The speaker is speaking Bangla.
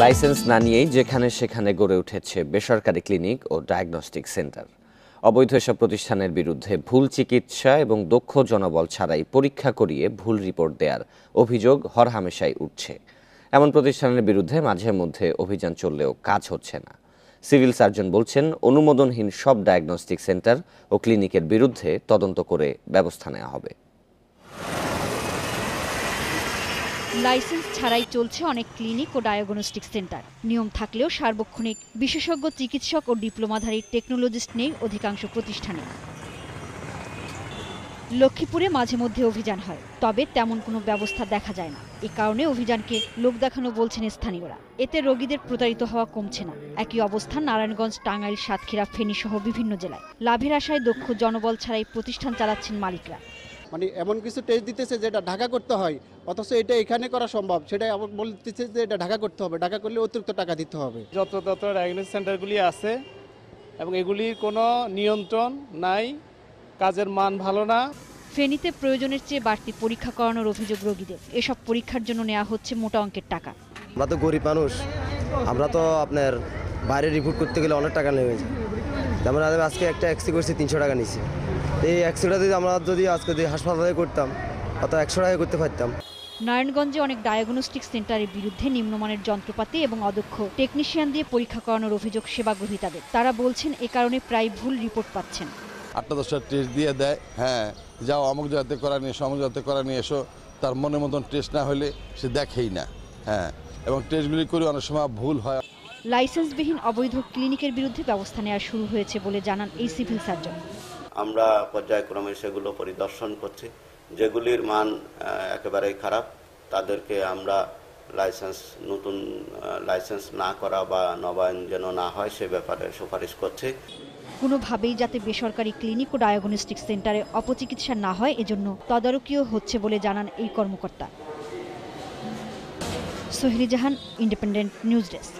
লাইসেন্স না নিয়েই যেখানে সেখানে গড়ে উঠেছে বেসরকারি ক্লিনিক ও ডায়াগনস্টিক সেন্টার। অবৈধ এসব প্রতিষ্ঠানের বিরুদ্ধে ভুল চিকিৎসা এবং দক্ষ জনবল ছাড়াই পরীক্ষা করিয়ে ভুল রিপোর্ট দেওয়ার অভিযোগ হরহামেশাই উঠছে। এমন প্রতিষ্ঠানের বিরুদ্ধে মাঝে মধ্যে অভিযান চললেও কাজ হচ্ছে না। সিভিল সার্জন বলছেন, অনুমোদনহীন সব ডায়াগনস্টিক সেন্টার ও ক্লিনিকের বিরুদ্ধে তদন্ত করে ব্যবস্থা নেওয়া হবে। লাইসেন্স ছাড়াই চলছে অনেক ক্লিনিক ও ডায়াগনস্টিক সেন্টার। নিয়ম থাকলেও সার্বক্ষণিক বিশেষজ্ঞ চিকিৎসক ও ডিপ্লোমাধারী টেকনোলজিস্ট নেই অধিকাংশ প্রতিষ্ঠানে। লক্ষ্মীপুরে মাঝে মধ্যে অভিযান হয়, তবে তেমন কোনো ব্যবস্থা দেখা যায় না। এ কারণে অভিযানকে লোক দেখানো বলছেন স্থানীয়রা। এতে রোগীদের প্রতারিত হওয়া কমছে না। একই অবস্থা নারায়ণগঞ্জ, টাঙ্গাইল, সাতক্ষীরা, ফেনী সহ বিভিন্ন জেলায়। লাভের আশায় দক্ষ জনবল ছাড়াই প্রতিষ্ঠান চালাচ্ছেন মালিকরা। মানে এমন কিছু টেস্ট দিতেছে যেটা ঢাকা করতে হয়, অথচ এটা এখানে করা সম্ভব, সেটাই আবার বলতেছে যে এটা ঢাকা করতে হবে, ঢাকা করলে অতিরিক্ত টাকা দিতে হবে। যত্রতত্র ডায়াগনস্টিক সেন্টারগুলি আছে এবং এগুলির কোনো নিয়ন্ত্রণ নাই, কাজের মান ভালো না। ফেনীতে প্রয়োজনের চেয়ে বাড়তি পরীক্ষা করানোর অভিযোগ রোগীদের। এসব পরীক্ষার জন্য নেওয়া হচ্ছে মোটা অঙ্কের টাকা। আমরা তো গরিব মানুষ, আমরা তো আপনার বাইরে রিপোর্ট করতে গেলে অনেক টাকা নেমে যায়। যেমন আজকে একটা এক্সরে করছি 300 টাকা নিছি। এই এক্সরেটা যদি আমরা আজকে হাসপাতালে করতাম অত 100 টাকা করতে পারতাম। নারায়ণগঞ্জে অনেক ডায়াগনস্টিক সেন্টারের বিরুদ্ধে নিম্নমানের যন্ত্রপাতি এবং অদক্ষ টেকনিশিয়ান দিয়ে পরীক্ষা করানোর অভিযোগ সেবাগ্রহীতাদের। তারা বলছেন এ কারণে প্রায় ভুল রিপোর্ট পাচ্ছেন। 8-10টা টেস্ট দিয়ে দেয়, হ্যাঁ যাও অমুক জায়গাতে করা নিয়ে এসো, অমুক জায়গাতে করা নিয়ে এসো। তার মনের মতন টেস্ট না হলে সে দেখেই না। হ্যাঁ, এবং টেস্টগুলি করে অনেক সময় ভুল হয়। লাইসেন্সবিহীন অবৈধ ক্লিনিকের বিরুদ্ধে ব্যবস্থা নেওয়া শুরু হয়েছে বলে জানান এই সিভিল সার্জন। আমরা পর্যায়ক্রমে সেগুলো পরিদর্শন করছি। যেগুলির মান একেবারেই খারাপ তাদেরকে আমরা নতুন লাইসেন্স না করা বা নবায়ন যেন না হয় সে ব্যাপারে সুপারিশ করছি। কোনোভাবেই যাতে বেসরকারি ক্লিনিক ও ডায়াগনস্টিক সেন্টারে অপচিকিৎসা না হয় এজন্য তদারকিও হচ্ছে বলে জানান এই কর্মকর্তা। সোহেলি জাহান, ইন্ডিপেন্ডেন্ট নিউজ ডেস্ক।